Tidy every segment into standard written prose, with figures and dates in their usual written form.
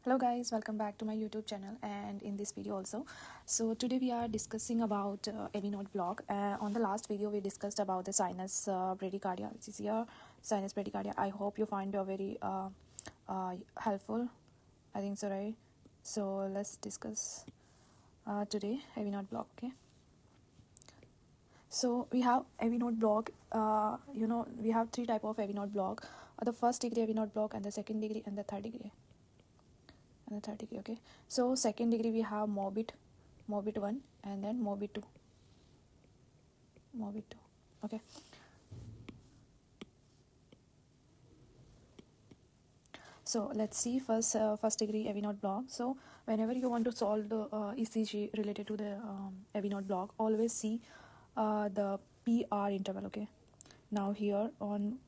Hello guys, welcome back to my YouTube channel and in this video also. So today we are discussing about AV node block. On the last video we discussed about the sinus bradycardia, which is here sinus bradycardia. I hope you find it very helpful. I think so, right? So let's discuss today AV node block. Okay. So we have AV node block. We have three type of AV node block: the first degree AV node block, and the second degree, and the third degree. Okay, so second degree we have morbid 1 and then morbid 2. Okay, so let's see first degree AV node block. So whenever you want to solve the ECG related to the AV node block, always see the PR interval. Okay, now here on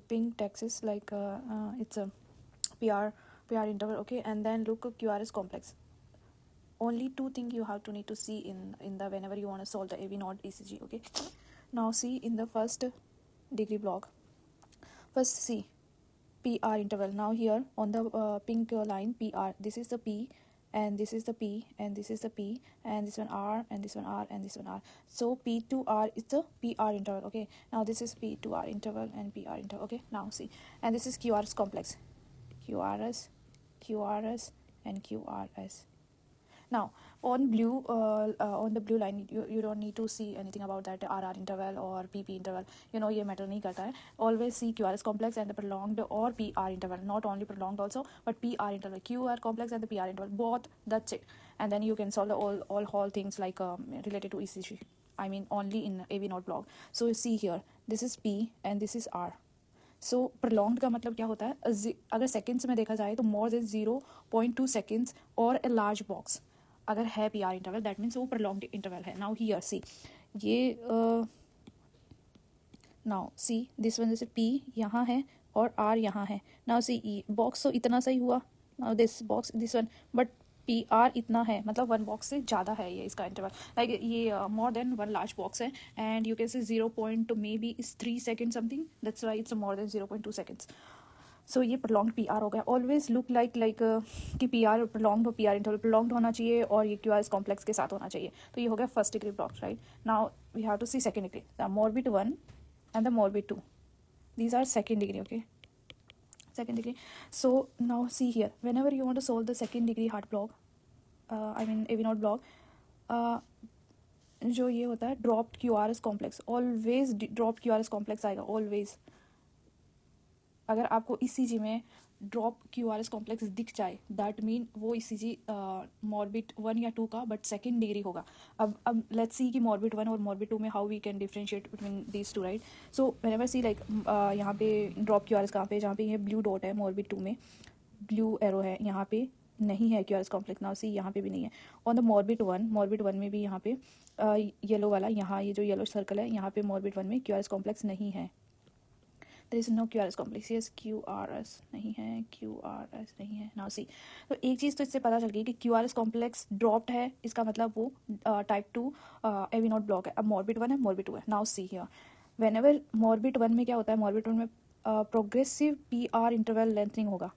pink texas, like it's a PR interval. Okay, and then look at QRS complex. Only two things you have to need to see in the whenever you want to solve the AV node ECG. Okay, now see in the first degree block, first see PR interval. Now here on the pink line PR, this is the P and this is the P and this is the P and this one R and this one R and this one R. So P to R is the PR interval. Okay, now this is P to R interval and PR interval. Okay, now see, and this is QRS complex, QRS and QRS. Now on the blue line, you don't need to see anything about that RR interval or PP interval. ये matter नहीं करता है. Always see QRS complex and the prolonged or PR interval. Not only prolonged also, but PR interval, QR complex and the PR interval, both. That's it. And then you can solve the all things like related to ECG. I mean only in AV node block. So you see here, this is P and this is R. So prolong का मतलब क्या होता है, अगर seconds में देखा जाए तो मोर देन 0.2 सेकेंड्स और ए लार्ज बॉक्स अगर है PR इंटरवल, दैट मीन्स वो प्रोलॉन्ग्ड इंटरवल है. नाउ हियर सी ये नाउ सी दिस वन, जैसे P यहाँ है और R यहाँ है. नाउ सी बॉक्स तो इतना सही हुआ, now this box this one, but PR इतना है, मतलब वन बॉक्स से ज़्यादा है ये इसका इंटरवल. लाइक ये more than one large box है and you can say 0.3 second something, that's why it's more than 0.2 seconds. So ये प्रोलॉन्ग PR हो गया. ऑलवेज लुक लाइक कि PR prolong PR interval prolong होना चाहिए और ये QRS कॉम्प्लेक्स के साथ होना चाहिए. तो ये हो गया first degree block, right. Now we have to see second degree, the morbid 1 and the morbid 2. These are second degree. Okay, second degree. So now see here, whenever you want to solve the second degree heart block, I mean AV node block, जो ये होता है dropped QRS complex, always dropped QRS complex आएगा always. अगर आपको ECG में drop QRS complex दिख जाए, दैट मीन वो ECG morbid 1 या 2 का बट सेकेंड डिग्री होगा. अब लेट्स सी कि morbid 1 और morbid 2 में how we can differentiate between these two, right. So whenever see like यहाँ पे ड्रॉप QRS कहाँ पे, जहाँ पे ये ब्लू डॉट है morbid 2 में, ब्लू एरो है, यहाँ पे नहीं है QRS कॉम्प्लेक्स. नाउ सी यहाँ पे भी नहीं है. ऑन द morbid 1 में भी यहाँ पे येलो वाला, यहाँ ये जो येलो सर्कल है, यहाँ पे morbid 1 में QRS कॉम्प्लेक्स नहीं है. there is no QRS complex. yes, QRS नहीं है, QRS नहीं है. now see, तो एक चीज़ तो इससे पता चल गई कि QRS कॉम्प्लेक्स ड्रॉप्ड है, इसका मतलब वो टाइप 2 AV नोड ब्लॉक है. अब morbid 1 है, morbid 2 है. now see here, whenever morbid 1 में क्या होता है, morbid 1 में प्रोग्रेसिव PR इंटरवल लेंथनिंग होगा.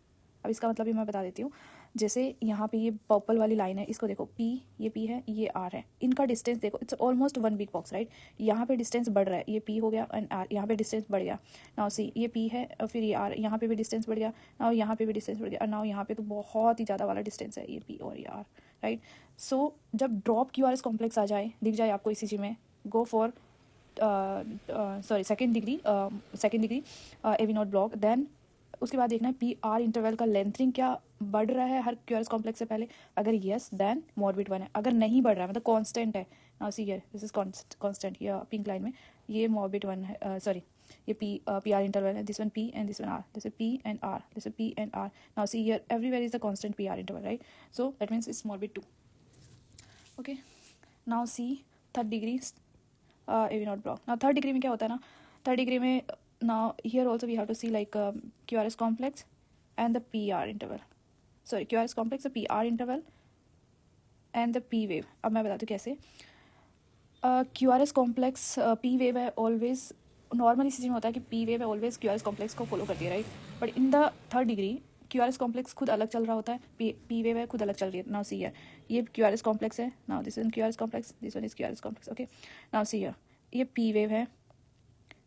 अब इसका मतलब भी मैं बता देती हूँ. जैसे यहाँ पे ये पर्पल वाली लाइन है, इसको देखो, ये P है, ये R है, इनका डिस्टेंस देखो, it's almost one big box, right. यहाँ पे डिस्टेंस बढ़ रहा है, ये P हो गया एंड R, यहाँ पे डिस्टेंस बढ़ गया. नाउ सी ये P है और फिर ये R, यहाँ पे भी डिस्टेंस बढ़ गया, नाउ यहाँ पे भी डिस्टेंस बढ़ गया, और नाउ यहाँ पे तो बहुत ही ज़्यादा वाला डिस्टेंस है, ये P और ये R, राइट. सो जब ड्रॉप QRS कॉम्प्लेक्स आ जाए, दिख जाए आपको ECG में, go for second degree AV node block. Then उसके बाद देखना है PR इंटरवल का लेंथनिंग क्या बढ़ रहा है हर QRS कॉम्प्लेक्स से पहले. अगर यस, देन morbid 1 है. अगर नहीं बढ़ रहा है, मतलब कांस्टेंट है, now see here this is constant, ये पिंक लाइन में ये morbid 1 है, सॉरी ये PR इंटरवल है, this one P and this one R, this P and R, this P and R. Now see here everywhere is the constant PR interval, right. So that means it's morbid 2. Okay, now C third degree AV node block. Now third degree में क्या होता है ना, third degree में now here also we have to see like QRS complex and the PR interval, sorry QRS complex, the PR interval and the P wave. अब मैं बताती हूँ कैसे. QRS complex P wave है ऑलवेज नॉर्मल ईसीजी में होता है कि P wave always QRS complex को फॉलो करती है, right, but in the third degree QRS complex खुद अलग चल रहा होता है, पी वेव है खुद अलग चल रही है. नाउ सी हियर, ये क्यूआरएस कॉम्प्लेक्स है, now this is QRS complex, this one is QRS complex. Okay, now see here, ये पी वेव है,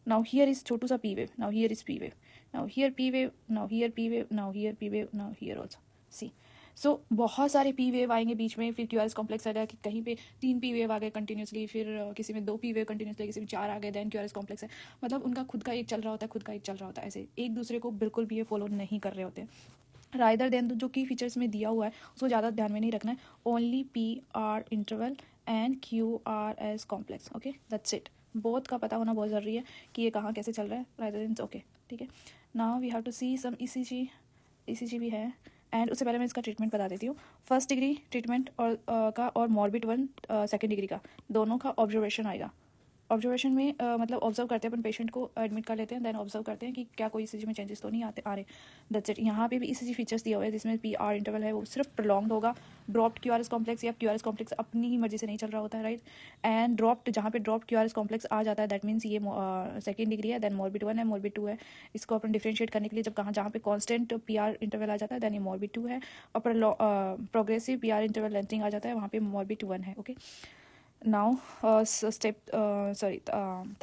नाउ हियर इज छोटू सा P wave, now here is P wave, now here P wave, now here P wave, now here P wave, now here also. See, so बहुत सारे P wave आएंगे बीच में, फिर QRS complex आ जाएगा कि कहीं पे 3 पी वेव आ गए कंटिन्यूसली, फिर किसी में 2 पी वेव कंटिन्यूसली, किसी में 4 आ गए, देन क्यूआरएस कॉम्प्लेक्स है. मतलब उनका खुद का एक चल रहा होता है, खुद का एक चल रहा होता है, ऐसे एक दूसरे को बिल्कुल भी ये फॉलो नहीं कर रहे होते. राइदर देन जो की फीचर्स में दिया हुआ है उसको ज़्यादा ध्यान में नहीं रखना है, only P R interval and Q R S complex. Okay, that's it. Both का पता होना बहुत ज़रूरी है कि ये कहाँ कैसे चल रहा है, राइदर देन. ओके, ठीक है. Now we have to see some ECG भी है, एंड उससे पहले मैं इसका ट्रीटमेंट बता देती हूँ. फर्स्ट डिग्री ट्रीटमेंट और मॉर्बिड 1 सेकेंड डिग्री का, दोनों का ऑब्जर्वेशन आएगा. ऑब्जर्वेशन में मतलब ऑब्जर्व करते हैं अपन, पेशेंट को एडमिट कर लेते हैं, देन ऑब्जर्व करते हैं कि क्या कोई ईसीजी में चेंजेस तो नहीं आ रहे. That's it. यहाँ पे भी ईसीजी फीचर्स दिया हुआ है जिसमें पी आर इंटरवल है वो सिर्फ प्रोलॉन्ग्ड होगा. ड्रॉप्ड क्यूआरएस कॉम्प्लेक्स या क्यूआरएस कॉम्प्लेक्स अपनी ही मर्जी से नहीं चल रहा होता है, राइट. एंड ड्रॉप्ड, जहाँ पे ड्रॉप्ड क्यूआरएस कॉम्प्लेक्स आ जाता है दैट मीन्स ये सेकेंड डिग्री है, देन मॉर्बिड 1 है, मॉर्बिड 2 है. इसको अपन डिफ्रेंशिएट करने के लिए जब जहाँ पे कॉन्स्टेंट पी आर इंटरवल आ जाता है देन ये मॉर्बिड 2 है, और progressive P R interval lengthening आ जाता है वहाँ पे मॉर्बिड 1 है. Okay, now step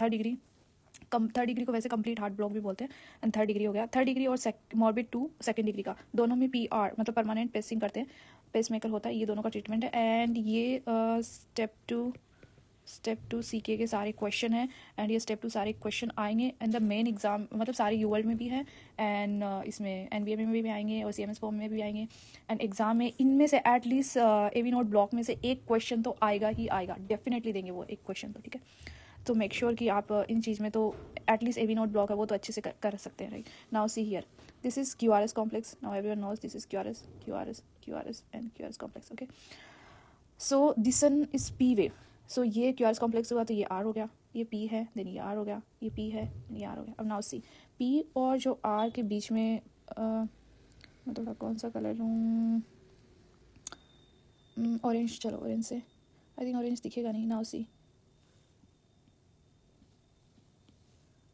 third degree को वैसे कंप्लीट हार्ट ब्लॉक भी बोलते हैं, एंड थर्ड डिग्री हो गया. थर्ड डिग्री और मॉर्बिड 2 सेकेंड डिग्री का, दोनों में पी आर मतलब परमानेंट पेसिंग करते हैं, पेस मेकर होता है, ये दोनों का ट्रीटमेंट है. एंड ये स्टेप टू सीके के सारे क्वेश्चन हैं, एंड ये स्टेप टू सारे क्वेश्चन आएंगे एंड द मेन एग्जाम, मतलब सारे यूवर्ल्ड में भी है, एंड इसमें एनबीए में भी आएंगे और सीएमएस फॉर्म में भी आएंगे, एंड एग्जाम में इनमें से एटलीस्ट एवी नोट ब्लॉक में से एक क्वेश्चन तो आएगा ही आएगा, डेफिनेटली देंगे वो एक क्वेश्चन तो, ठीक है. तो मेक श्योर कि आप इन चीज़ में तो एटलीस्ट एवी नोट ब्लॉक है वो तो अच्छे से कर सकते हैं, right. Now see here, this is QRS complex, now everyone knows this is QRS and QRS complex. Okay, so this one is P wave. So ये क्यूआरएस कॉम्प्लेक्स हुआ तो ये आर हो गया, ये पी है, देन ये आर हो गया, ये पी है, ये आर हो गया. अब नाउ सी, पी और जो आर के बीच में मैं थोड़ा कौन सा कलर लूँ, ऑरेंज, चलो ऑरेंज से, आई थिंक ऑरेंज दिखेगा नहीं. Now see,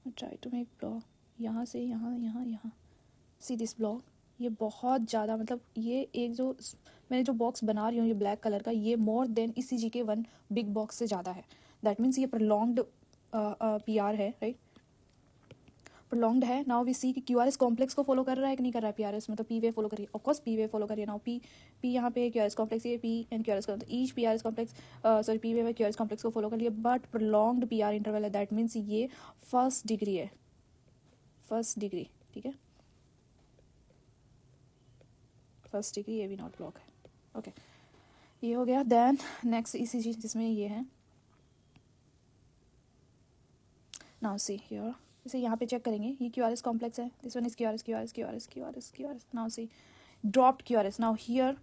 try to make block यहाँ से यहाँ यहाँ यहाँ, सी दिस ब्लॉक, ये बहुत ज़्यादा, मतलब ये एक जो मैंने जो बॉक्स बना रही हूँ ये ब्लैक कलर का, ये मोर देन ईसीजी के 1 बिग बॉक्स से ज़्यादा है. दैट मीन्स ये प्रोलॉन्ग्ड पी आर है, राइट, प्रोलॉन्ग्ड है. नाउ वी सी कि क्यूआरएस कॉम्प्लेक्स को फॉलो कर रहा है कि नहीं कर रहा है पीआरएस, मतलब पी वे फॉलो करिए, ऑफकोर्स पी वे फॉलो करिए. नाउ पी यहाँ पे क्यूआरएस कॉम्प्लेक्स, ये P and QRS complex, each PRS complex sorry P way QRS complex को फॉलो कर लिए, but prolonged P R interval है, दैट मीन्स ये फर्स्ट डिग्री है, फर्स्ट डिग्री, ठीक है, फर्स्ट डिग्री ये भी नॉट ब्लॉक है. ओके, ये हो गया. देन नेक्स्ट ईसीजी जिसमें ये है, नाउ सी हियर, इसे यहाँ पे चेक करेंगे, ये क्यूआरएस कॉम्प्लेक्स है, this one is QRS. Now see dropped QRS, now here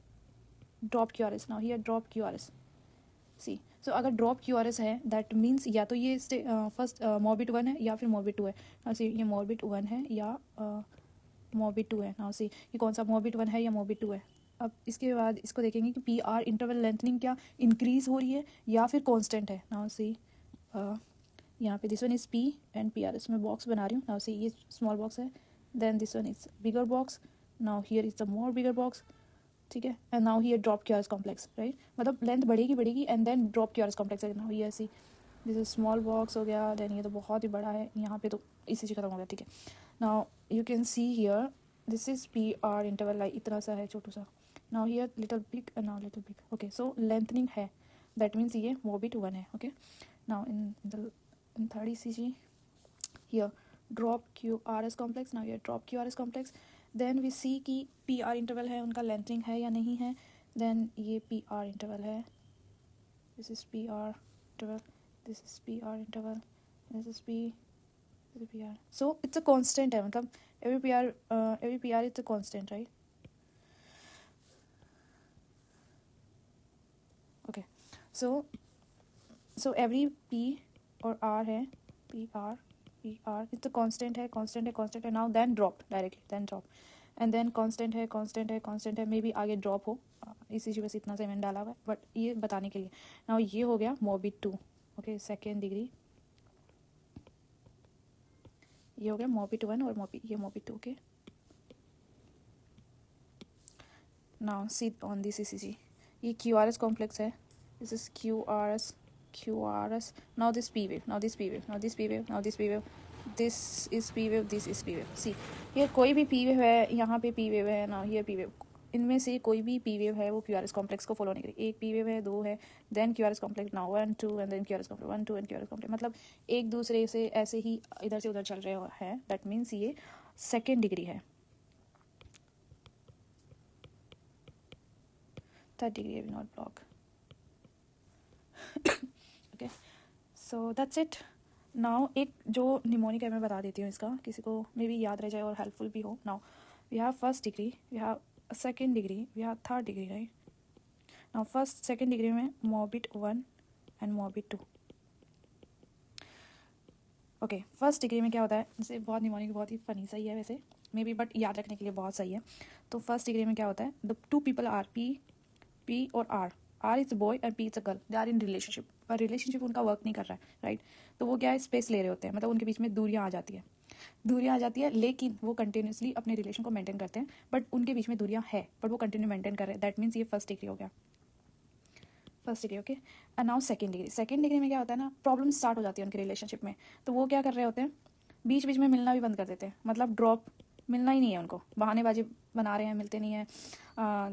drop QRS, now here drop QRS. See, so अगर ड्रॉप क्यूआरएस है दैट मीन्स या तो ये फर्स्ट मॉर्बिड 1 है या फिर मॉर्बिड 2 है. नाउ सी, ये मॉर्बिड 1 है या मॉर्बिड 2 है. नाउ सी, ये कौन सा मॉर्बिड 1 है या मॉर्बिड 2 है. अब इसके बाद इसको देखेंगे कि पी आर इंटरवल लेंथनिंग क्या इंक्रीज हो रही है या फिर कॉन्स्टेंट है. नाउ सी, यहाँ पे this one is P and P R, इसमें बॉक्स बना रही हूँ. नाउ सी, ये स्मॉल बॉक्स है, then this one is bigger box, now here is the more bigger box, ठीक है. And now here drop QRS complex, right, मतलब length बढ़ेगी and then drop QRS complex है. Now here see, this is small box हो गया, then ये तो बहुत ही बड़ा है, यहाँ पे तो ईसीजी खत्म हो गया, ठीक है. Now you can see here this is P R interval, like इतना सा है छोटू सा. Now here little big, now little big. Okay, so lengthening है, दैट मीन्स ये मॉर्बिड 1 है. Okay, now in third ECG, here drop QRS complex, now here drop QRS complex, then we see कि PR interval है उनका lengthening है या नहीं है, then ये PR interval है, this is PR interval, this is PR interval, this is PR, so it's a constant है, मतलब every PR it's a constant, right. Okay, so every P और R है, PR it's a constant है, now then drop directly, then drop, and then constant है, may be आगे drop हो, इसी बस इतना सा मैंने डाला हुआ है बट ये बताने के लिए. नाउ ये हो गया मॉर्बिड 2. ओके, सेकेंड डिग्री, ये हो गया मोबिट 1 और ये मोबिट 2. Okay, now C on this ECG. ये QRS कॉम्प्लेक्स है. This is QRS. Now this P wave, now this P wave, now this P wave, now this P wave, this is P wave, this is P wave. See, ये कोई भी P wave है, यहाँ पे P wave है ना, ये P wave, इनमें से कोई भी P wave है वो QRS कॉम्प्लेक्स को फॉलो नहीं करेगी. एक P wave है, दो है, then QRS complex, now 1 2 and then QRS complex 1 2 and QRS complex. मतलब एक दूसरे से ऐसे ही इधर से उधर चल रहे हैं. दैट मीन्स ये सेकेंड डिग्री है. थर्ड डिग्री है, not block. Okay, so that's it. Now एक जो निमोनिक है मैं बता देती हूँ इसका, किसी को मे बी याद रह जाए और हेल्पफुल भी हो. Now we have first degree, we have second degree, we have third degree, right. Now first second degree में Mobitz 1 and Mobitz 2. Okay, first degree में क्या होता है, जैसे बहुत निमोनिक बहुत ही फनी सही है वैसे मे बी, बट याद रखने के लिए बहुत सही है. तो फर्स्ट डिग्री में क्या होता है, the two people are P और आर इज बॉय और P is a girl. They are in relationship, पर रिलेशनशिप उनका वर्क नहीं कर रहा है, राइट. तो वो क्या है, स्पेस ले रहे होते हैं, मतलब उनके बीच में दूरियां आ जाती है, लेकिन वो कंटिन्यूसली अपने रिलेशन को मेंटेन करते हैं. बट उनके बीच में दूरियां है, बट वो कंटिन्यू मेंटेन कर रहे हैं. दैट मीन्स ये फर्स्ट डिग्री हो गया. First degree. Okay, and now second degree में क्या होता है ना, प्रॉब्लम स्टार्ट हो जाती है उनके रिलेशनशिप में. तो वो क्या कर रहे होते हैं, बीच बीच में मिलना भी बंद कर देते हैं. मतलब ड्रॉप, मिलना ही नहीं है उनको, बहानेबाजी बना रहे हैं, मिलते नहीं है.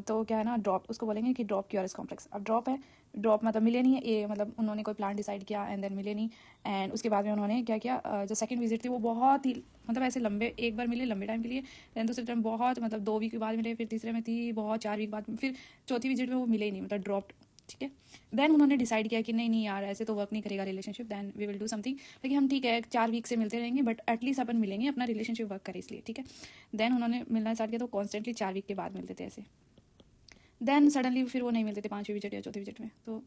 तो क्या है ना, ड्रॉप, उसको बोलेंगे कि ड्रॉप QRS कॉम्प्लेक्स. अब ड्रॉप है, ड्रॉप मतलब मिले नहीं है ये, मतलब उन्होंने कोई प्लान डिसाइड किया एंड देन मिले नहीं. एंड उसके बाद में उन्होंने क्या किया, जो सेकंड विजिट थी वो बहुत ही मतलब ऐसे लंबे, एक बार मिले लंबे टाइम के लिए, देन दूसरे टाइम बहुत मतलब 2 वीक के बाद मिले, फिर तीसरे में थी बहुत 4 वीक बाद, फिर चौथी विजिट में वो मिले ही नहीं, मतलब ड्रॉप. ठीक है, देन उन्होंने डिसाइड किया कि नहीं नहीं यार, ऐसे तो वर्क नहीं करेगा relationship, then we will do something. लेकिन हम ठीक है 4 वीक से मिलते रहेंगे, बट एटलीस्ट अपन मिलेंगे, अपना रिलेशनशिप वर्क करे इसलिए. ठीक है, देन उन्होंने मिलना स्टार्ट किया, तो कॉन्स्टेंटली 4 वीक के बाद मिलते थे ऐसे. देन सडनली फिर वो नहीं मिलते थे 5वीं विजिट या चौथी विजिट में. तो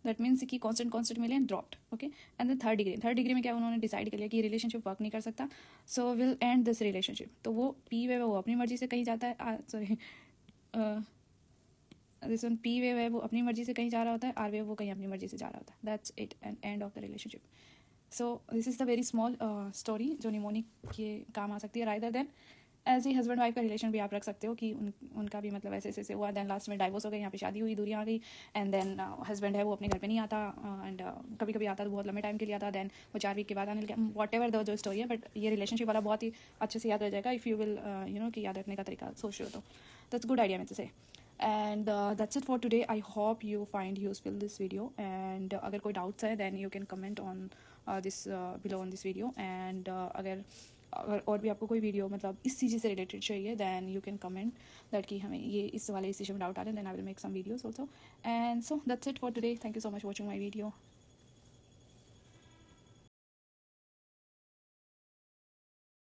दैट मीन्स कि कॉन्स्टेंट मिले and dropped. Okay, and then third degree में क्या उन्होंने डिसाइड कर लिया कि रिलेशनशिप वर्क नहीं कर सकता, so will and this relationship. तो वो पी वे वो अपनी मर्जी से कहीं जाता है, sorry this one P wave है वो अपनी मर्जी से कहीं जा रहा होता है, आर वेव वो कहीं अपनी मर्जी से जा रहा होता है. That's it, and end of the relationship. So this is the very small story जो निमोनिक के काम आ सकती है. रादर देन एज ही हस्बैंड वाइफ का रिलेशन भी आप रख सकते हो कि उनका भी मतलब ऐसे ऐसे हुआ, देन लास्ट में डाइवोर्स हो गई, यहाँ पे शादी हुई, दूरियाँ आ गई, एंड देन हस्बैंड है वो अपने घर पे नहीं आता, एंड कभी कभी आता तो बहुत लंबे टाइम के लिए आता, देन वो 4 वीक के बाद आने लगा. वॉट एवर द जो स्टोरी है, बट ये रिलेशनशिप वाला बहुत ही अच्छे से याद रह जाएगा इफ़ यू विल कि याद रखने का तरीका सोच रहे हो तो. दैट्स गुड आइडिया मैं से. And that's it for today. I hope you find useful this video, and अगर कोई doubts है then you can comment on this below on this video. And अगर और भी आपको कोई वीडियो मतलब इस चीज़ से रिलेटेड चाहिए then you can comment that कि हमें ये इस वाले इस चीज़ में डाउट आ रहे हैं, then I will make some videos also. And so that's it for today. Thank you so much for watching my video.